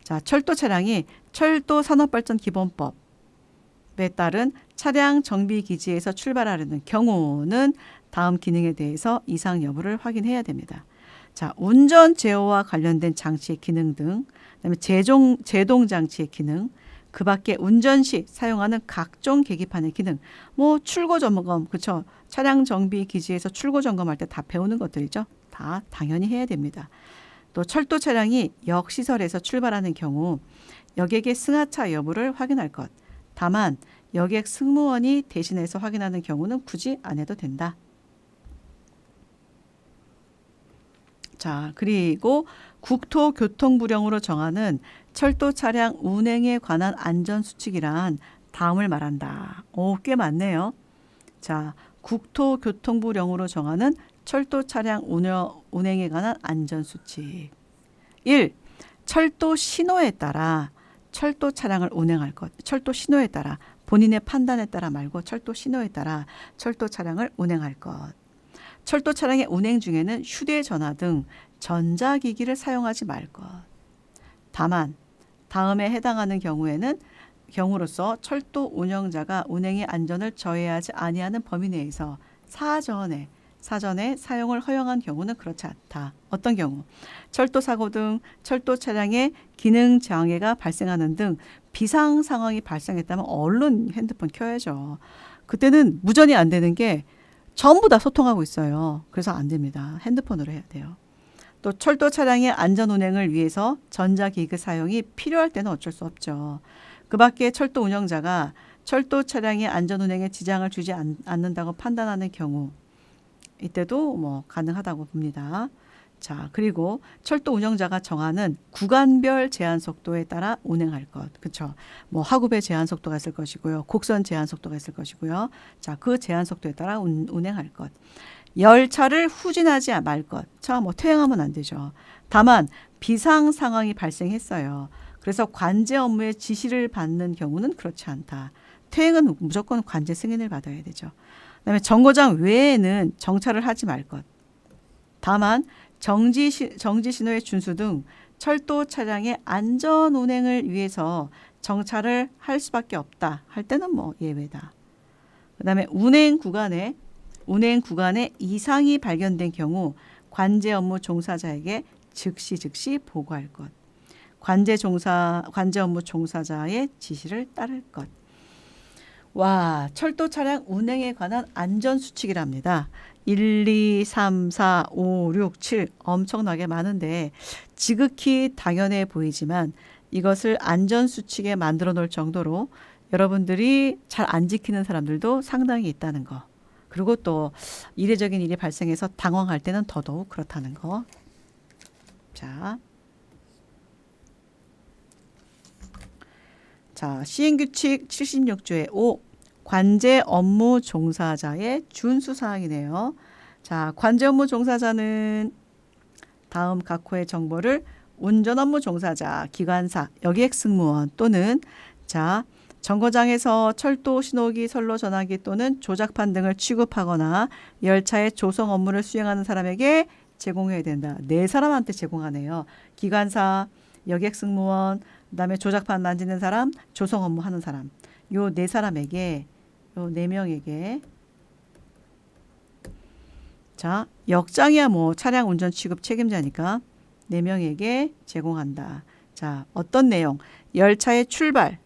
자, 철도 차량이 철도산업발전기본법에 따른 차량 정비기지에서 출발하려는 경우는 다음 기능에 대해서 이상 여부를 확인해야 됩니다. 자, 운전 제어와 관련된 장치의 기능 등, 그다음에 제동 장치의 기능, 그 밖에 운전 시 사용하는 각종 계기판의 기능, 뭐 출고 점검, 그렇죠? 차량 정비 기지에서 출고 점검할 때 다 배우는 것들이죠. 다 당연히 해야 됩니다. 또 철도 차량이 역시설에서 출발하는 경우 여객의 승하차 여부를 확인할 것. 다만 여객 승무원이 대신해서 확인하는 경우는 굳이 안 해도 된다. 자, 그리고 국토교통부령으로 정하는 철도 차량 운행에 관한 안전수칙이란 다음을 말한다. 꽤 많네요. 자, 국토교통부령으로 정하는 철도 차량 운행에 관한 안전수칙. 1. 철도 신호에 따라 철도 차량을 운행할 것. 철도 신호에 따라, 본인의 판단에 따라 말고 철도 신호에 따라 철도 차량을 운행할 것. 철도 차량의 운행 중에는 휴대전화 등 전자기기를 사용하지 말 것. 다만 다음에 해당하는 경우로서 철도 운영자가 운행의 안전을 저해하지 아니하는 범위 내에서 사전에 사용을 허용한 경우는 그렇지 않다. 어떤 경우? 철도 사고 등 철도 차량의 기능 장애가 발생하는 등 비상 상황이 발생했다면 얼른 핸드폰 켜야죠. 그때는 무전이 안 되는 게 전부 다 소통하고 있어요. 그래서 안 됩니다. 핸드폰으로 해야 돼요. 또 철도 차량의 안전 운행을 위해서 전자기기 사용이 필요할 때는 어쩔 수 없죠. 그 밖에 철도 운영자가 철도 차량의 안전 운행에 지장을 주지 않는다고 판단하는 경우, 이때도 뭐 가능하다고 봅니다. 자, 그리고 철도 운영자가 정하는 구간별 제한 속도에 따라 운행할 것. 그렇죠? 뭐 하구배 제한 속도가 있을 것이고요. 곡선 제한 속도가 있을 것이고요. 자, 그 제한 속도에 따라 운행할 것. 열차를 후진하지 말 것. 자, 뭐 퇴행하면 안 되죠. 다만 비상 상황이 발생했어요. 그래서 관제 업무의 지시를 받는 경우는 그렇지 않다. 퇴행은 무조건 관제 승인을 받아야 되죠. 그다음에 정거장 외에는 정차를 하지 말 것. 다만 정지 신호의 준수 등 철도 차량의 안전 운행을 위해서 정차를 할 수밖에 없다 할 때는 뭐 예외다. 그다음에 운행 구간에 이상이 발견된 경우 관제 업무 종사자에게 즉시 보고할 것. 관제 업무 종사자의 지시를 따를 것. 와, 철도 차량 운행에 관한 안전 수칙이랍니다. 1, 2, 3, 4, 5, 6, 7 엄청나게 많은데 지극히 당연해 보이지만 이것을 안전 수칙에 만들어 놓을 정도로 여러분들이 잘 안 지키는 사람들도 상당히 있다는 거. 그리고 또 이례적인 일이 발생해서 당황할 때는 더더욱 그렇다는 거. 자, 시행규칙 76조의 5. 관제 업무 종사자의 준수사항이네요. 자, 관제 업무 종사자는 다음 각 호의 정보를 운전 업무 종사자, 기관사, 여객 승무원 또는 정거장에서 철도 신호기, 선로 전화기 또는 조작판 등을 취급하거나 열차의 조성 업무를 수행하는 사람에게 제공해야 된다. 네 사람한테 제공하네요. 기관사, 여객 승무원, 그다음에 조작판 만지는 사람, 조성 업무 하는 사람. 요 네 사람에게, 요 네 명에게. 자, 역장이야 뭐 차량 운전 취급 책임자니까 네 명에게 제공한다. 자, 어떤 내용? 열차의 출발,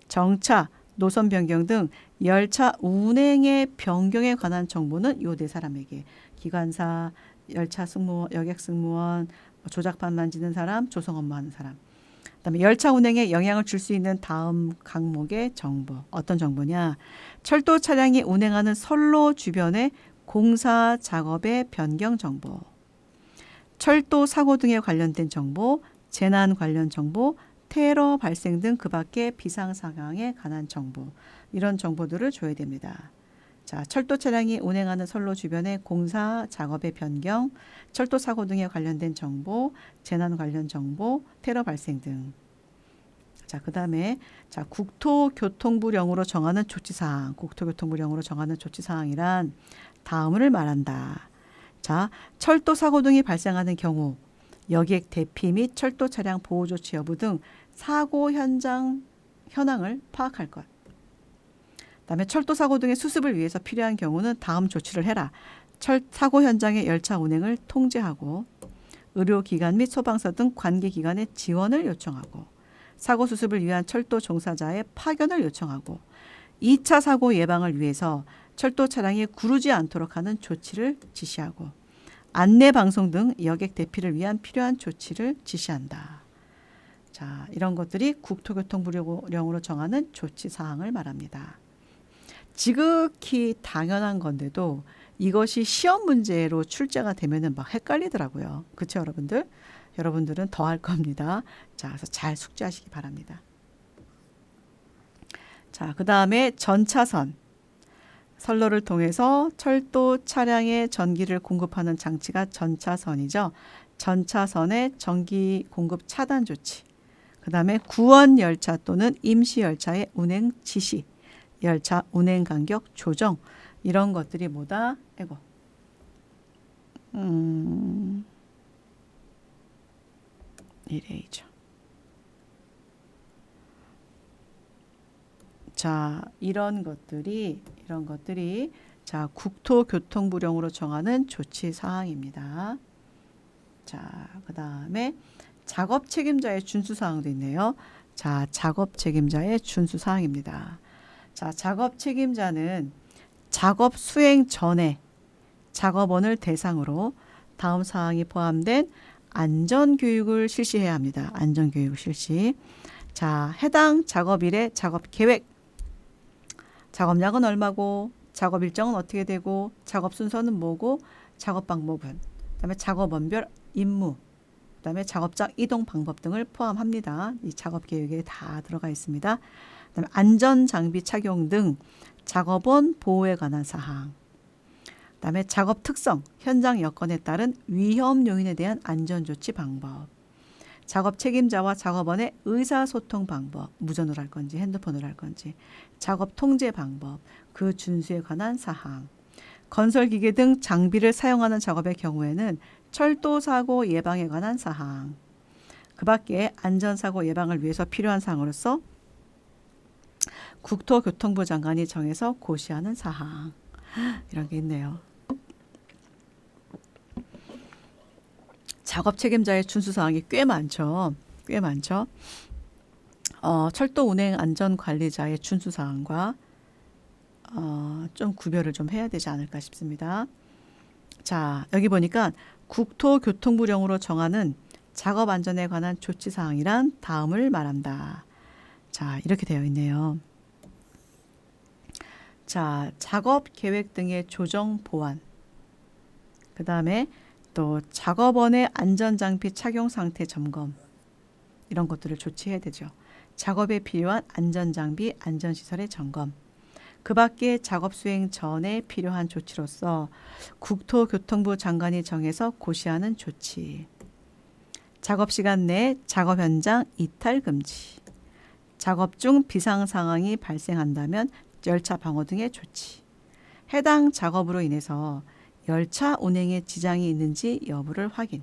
정차, 노선 변경 등 열차 운행의 변경에 관한 정보는 요 네 사람에게. 기관사, 열차 승무원, 여객 승무원, 조작판 만지는 사람, 조성 업무하는 사람. 그다음에 열차 운행에 영향을 줄 수 있는 다음 항목의 정보. 어떤 정보냐? 철도 차량이 운행하는 선로 주변의 공사 작업의 변경 정보. 철도 사고 등에 관련된 정보, 재난 관련 정보, 테러 발생 등 그 밖의 비상 상황에 관한 정보. 이런 정보들을 줘야 됩니다. 자, 철도 차량이 운행하는 선로 주변의 공사 작업의 변경, 철도 사고 등에 관련된 정보, 재난 관련 정보, 테러 발생 등. 자, 그다음에 국토교통부령으로 정하는 조치사항. 국토교통부령으로 정하는 조치사항이란 다음을 말한다. 자, 철도 사고 등이 발생하는 경우 여객 대피 및 철도 차량 보호 조치 여부 등 사고 현황을 파악할 것. 그다음에 철도 사고 등의 수습을 위해서 필요한 경우는 다음 조치를 해라. 사고 현장의 열차 운행을 통제하고 의료기관 및 소방서 등 관계기관의 지원을 요청하고 사고 수습을 위한 철도 종사자의 파견을 요청하고 2차 사고 예방을 위해서 철도 차량이 구르지 않도록 하는 조치를 지시하고 안내 방송 등 여객 대피를 위한 필요한 조치를 지시한다. 자, 이런 것들이 국토교통부령으로 정하는 조치 사항을 말합니다. 지극히 당연한 건데도 이것이 시험 문제로 출제가 되면은 막 헷갈리더라고요. 그렇죠, 여러분들? 여러분들은 더 할 겁니다. 자, 그래서 잘 숙지하시기 바랍니다. 자, 그다음에 전차선. 선로를 통해서 철도 차량에 전기를 공급하는 장치가 전차선이죠. 전차선의 전기 공급 차단 조치. 그다음에 구원 열차 또는 임시 열차의 운행 지시. 열차 운행 간격 조정. 이런 것들이 뭐다? 이래이죠. 자, 이런 것들이 자, 국토교통부령으로 정하는 조치 사항입니다. 자, 그다음에 작업 책임자의 준수 사항도 있네요. 자, 작업 책임자의 준수 사항입니다. 자, 작업 책임자는 작업 수행 전에 작업원을 대상으로 다음 사항이 포함된 안전교육을 실시해야 합니다. 안전교육 실시. 자, 해당 작업일의 작업 계획, 작업량은 얼마고, 작업 일정은 어떻게 되고, 작업 순서는 뭐고, 작업 방법은, 그다음에 작업원별 임무, 그다음에 작업장 이동 방법 등을 포함합니다. 이 작업 계획에 다 들어가 있습니다. 그다음에 안전 장비 착용 등 작업원 보호에 관한 사항. 그다음에 작업 특성, 현장 여건에 따른 위험 요인에 대한 안전 조치 방법. 작업 책임자와 작업원의 의사소통 방법, 무전으로 할 건지 핸드폰으로 할 건지, 작업 통제 방법, 그 준수에 관한 사항. 건설기계 등 장비를 사용하는 작업의 경우에는 철도사고 예방에 관한 사항. 그 밖에 안전사고 예방을 위해서 필요한 사항으로서 국토교통부 장관이 정해서 고시하는 사항. 이런 게 있네요. 작업 책임자의 준수 사항이 꽤 많죠. 꽤 많죠. 철도 운행 안전 관리자의 준수 사항과 좀 구별을 좀 해야 되지 않을까 싶습니다. 자, 여기 보니까 국토교통부령으로 정하는 작업 안전에 관한 조치 사항이란 다음을 말한다. 자, 이렇게 되어 있네요. 자, 작업 계획 등의 조정 보완. 그 다음에 또 작업원의 안전장비 착용 상태 점검. 이런 것들을 조치해야 되죠. 작업에 필요한 안전장비, 안전시설의 점검. 그 밖에 작업 수행 전에 필요한 조치로서 국토교통부 장관이 정해서 고시하는 조치. 작업 시간 내 작업 현장 이탈 금지. 작업 중 비상 상황이 발생한다면 열차 방호 등의 조치. 해당 작업으로 인해서 열차 운행에 지장이 있는지 여부를 확인.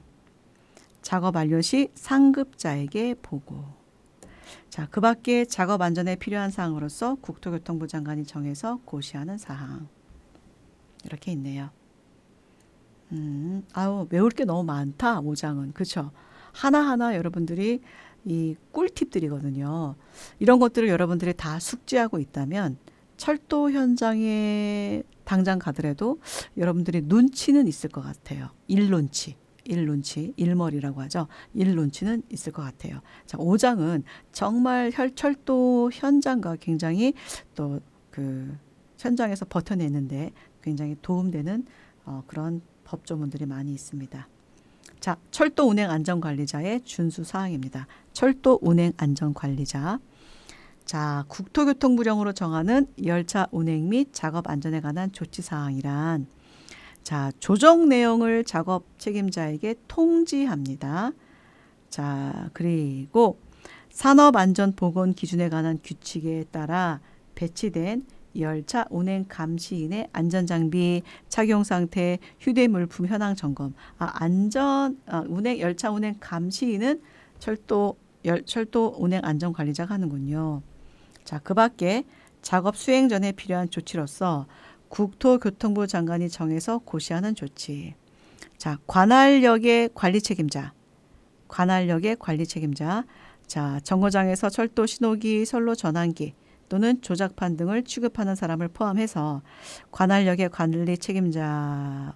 작업 완료 시 상급자에게 보고. 자, 그 밖에 작업 안전에 필요한 사항으로서 국토교통부 장관이 정해서 고시하는 사항. 이렇게 있네요. 외울 게 너무 많다, 5장은. 그렇죠? 하나하나 여러분들이 이 꿀팁들이거든요. 이런 것들을 여러분들이 다 숙지하고 있다면 철도 현장에 당장 가더라도 여러분들이 눈치는 있을 것 같아요. 일눈치, 일머리라고 하죠. 일눈치는 있을 것 같아요. 자, 5장은 정말 철도 현장과 굉장히 또 그 현장에서 버텨내는데 굉장히 도움되는 그런 법조문들이 많이 있습니다. 자, 철도 운행 안전관리자의 준수 사항입니다. 철도 운행 안전관리자. 자, 국토교통부령으로 정하는 열차 운행 및 작업 안전에 관한 조치 사항이란 자, 조정 내용을 작업 책임자에게 통지합니다. 자, 그리고 산업안전보건 기준에 관한 규칙에 따라 배치된 열차 운행 감시인의 안전장비 착용 상태, 휴대물품 현황 점검. 열차 운행 감시인은 철도 운행 안전관리자가 하는군요. 자, 그 밖에 작업 수행 전에 필요한 조치로서 국토교통부 장관이 정해서 고시하는 조치. 자, 관할역의 관리 책임자. 자, 정거장에서 철도 신호기, 선로 전환기 또는 조작판 등을 취급하는 사람을 포함해서 관할역의 관리 책임자와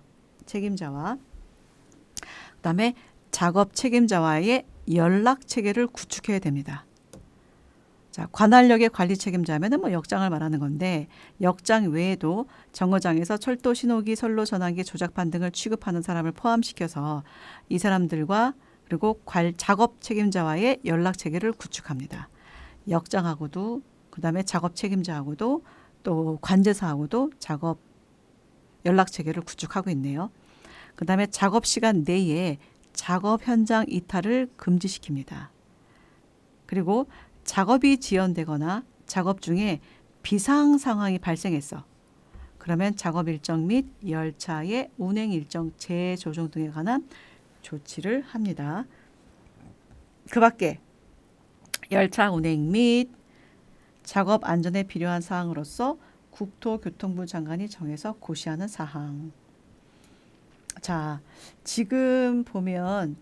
그다음에 작업 책임자와의 연락 체계를 구축해야 됩니다. 자, 관할역의 관리 책임자면은 뭐 역장을 말하는 건데 역장 외에도 정거장에서 철도 신호기, 선로 전환기, 조작판 등을 취급하는 사람을 포함시켜서 이 사람들과 그리고 작업 책임자와의 연락 체계를 구축합니다. 역장하고도 그다음에 작업 책임자하고도 또 관제사하고도 작업 연락 체계를 구축하고 있네요. 그다음에 작업 시간 내에 작업 현장 이탈을 금지시킵니다. 그리고 작업이 지연되거나 작업 중에 비상 상황이 발생했어. 그러면 작업 일정 및 열차의 운행 일정 재조정 등에 관한 조치를 합니다. 그 밖에 열차 운행 및 작업 안전에 필요한 사항으로서 국토교통부 장관이 정해서 고시하는 사항. 자, 지금 보면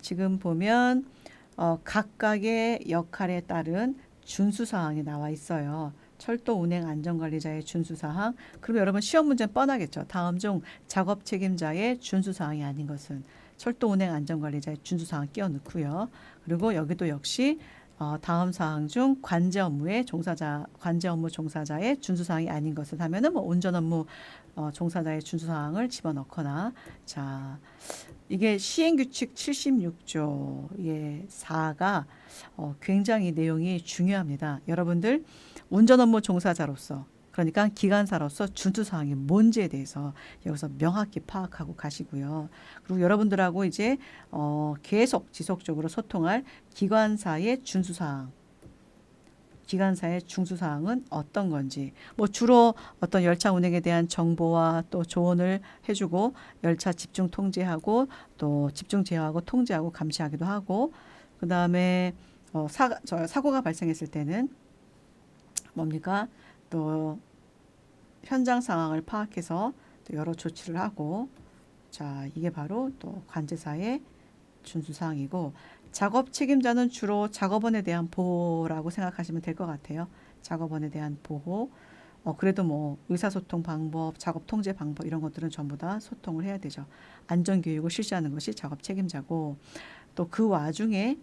각각의 역할에 따른 준수사항이 나와 있어요. 철도 운행 안전관리자의 준수사항. 그럼 여러분 시험 문제는 뻔하겠죠. 다음 중 작업 책임자의 준수사항이 아닌 것은 철도 운행 안전관리자의 준수사항 끼워 넣고요. 그리고 여기도 역시 다음 사항 중 관제 업무 종사자의 준수사항이 아닌 것을 하면은 뭐 운전 업무 종사자의 준수사항을 집어넣거나 자, 이게 시행규칙 76조의 4가 굉장히 내용이 중요합니다. 여러분들 운전 업무 종사자로서 그러니까 기관사로서 준수사항이 뭔지에 대해서 여기서 명확히 파악하고 가시고요. 그리고 여러분들하고 이제 계속 지속적으로 소통할 기관사의 준수사항, 기관사의 중수사항은 어떤 건지 뭐 주로 어떤 열차 운행에 대한 정보와 또 조언을 해주고 열차 집중 통제하고 또 집중 제어하고 통제하고 감시하기도 하고 그 다음에 사고가 발생했을 때는 뭡니까 또 현장 상황을 파악해서 또 여러 조치를 하고 자 이게 바로 또 관제사의 준수사항이고 작업 책임자는 주로 작업원에 대한 보호라고 생각하시면 될 것 같아요. 작업원에 대한 보호. 그래도 뭐 의사소통 방법, 작업 통제 방법 이런 것들은 전부 다 소통을 해야 되죠. 안전교육을 실시하는 것이 작업 책임자고 또 그 와중에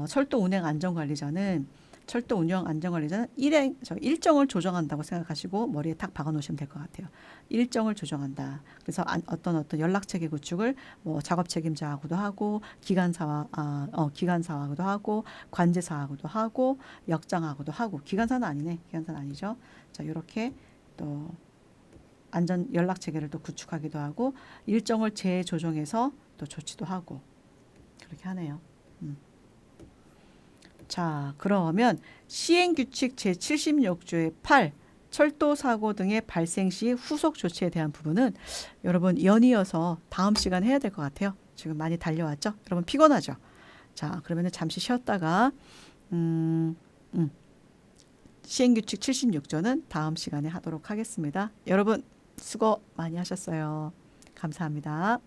철도 운행 안전관리자는 일정을 조정한다고 생각하시고 머리에 탁 박아 놓으시면 될 것 같아요. 일정을 조정한다. 그래서 어떤 연락 체계 구축을 뭐 작업 책임자하고도 하고 기관사하고도 하고 관제사하고도 하고 역장하고도 하고 기관사는 아니네. 기관사는 아니죠. 자, 이렇게 또 안전 연락 체계를 또 구축하기도 하고 일정을 재조정해서 또 조치도 하고 그렇게 하네요. 자, 그러면 시행규칙 제76조의 8 철도 사고 등의 발생 시 후속 조치에 대한 부분은 여러분 연이어서 다음 시간에 해야 될 것 같아요. 지금 많이 달려왔죠? 여러분 피곤하죠? 자, 그러면 잠시 쉬었다가 시행규칙 76조는 다음 시간에 하도록 하겠습니다. 여러분 수고 많이 하셨어요. 감사합니다.